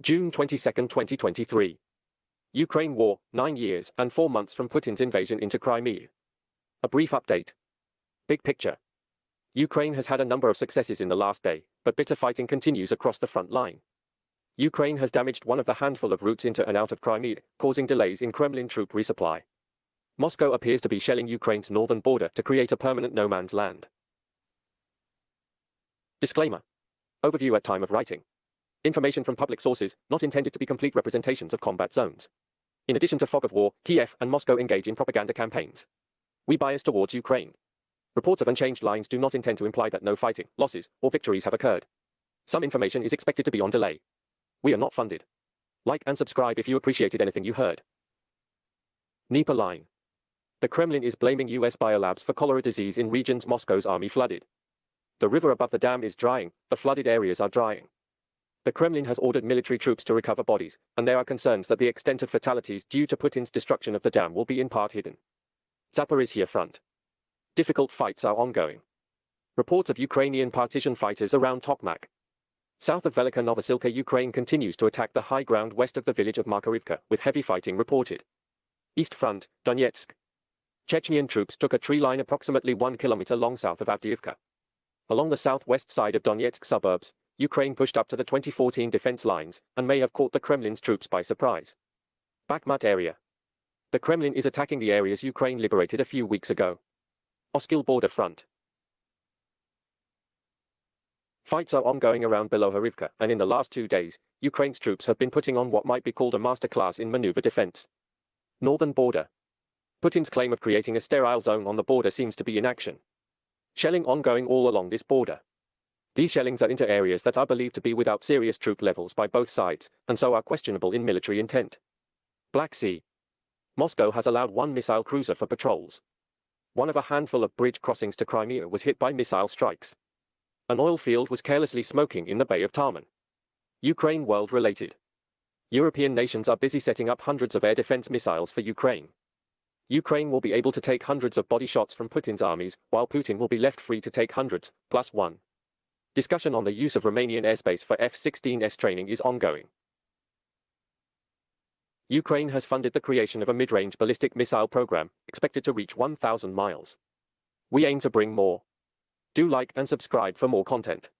June 22, 2023. Ukraine war, 9 years and 4 months from Putin's invasion into Crimea. A brief update. Big picture. Ukraine has had a number of successes in the last day, but bitter fighting continues across the front line. Ukraine has damaged one of the handful of routes into and out of Crimea, causing delays in Kremlin troop resupply. Moscow appears to be shelling Ukraine's northern border to create a permanent no man's land. Disclaimer. Overview at time of writing. Information from public sources, not intended to be complete representations of combat zones. In addition to fog of war, Kiev and Moscow engage in propaganda campaigns. We bias towards Ukraine. Reports of unchanged lines do not intend to imply that no fighting, losses, or victories have occurred. Some information is expected to be on delay. We are not funded. Like and subscribe if you appreciated anything you heard. Dnieper Line. The Kremlin is blaming US biolabs for cholera disease in regions Moscow's army flooded. The river above the dam is drying, the flooded areas are drying. The Kremlin has ordered military troops to recover bodies, and there are concerns that the extent of fatalities due to Putin's destruction of the dam will be in part hidden. Zaporizhzhia front. Difficult fights are ongoing. Reports of Ukrainian partisan fighters around Tokmak. South of Velika Novosilka, Ukraine continues to attack the high ground west of the village of Makarivka, with heavy fighting reported. East front, Donetsk. Chechnyan troops took a tree line approximately 1 kilometer long south of Avdiivka. Along the southwest side of Donetsk suburbs, Ukraine pushed up to the 2014 defense lines and may have caught the Kremlin's troops by surprise. Bakhmut area. The Kremlin is attacking the areas Ukraine liberated a few weeks ago. Oskil border front. Fights are ongoing around Belohorivka, and in the last 2 days, Ukraine's troops have been putting on what might be called a masterclass in maneuver defense. Northern border. Putin's claim of creating a sterile zone on the border seems to be in action. Shelling ongoing all along this border. These shellings are into areas that are believed to be without serious troop levels by both sides, and so are questionable in military intent. Black Sea. Moscow has allowed 1 missile cruiser for patrols. One of a handful of bridge crossings to Crimea was hit by missile strikes. An oil field was carelessly smoking in the Bay of Tarman. Ukraine world-related. European nations are busy setting up hundreds of air defense missiles for Ukraine. Ukraine will be able to take hundreds of body shots from Putin's armies, while Putin will be left free to take hundreds, plus one. Discussion on the use of Romanian airspace for F-16S training is ongoing. Ukraine has funded the creation of a mid-range ballistic missile program, expected to reach 1,000 miles. We aim to bring more. Do like and subscribe for more content.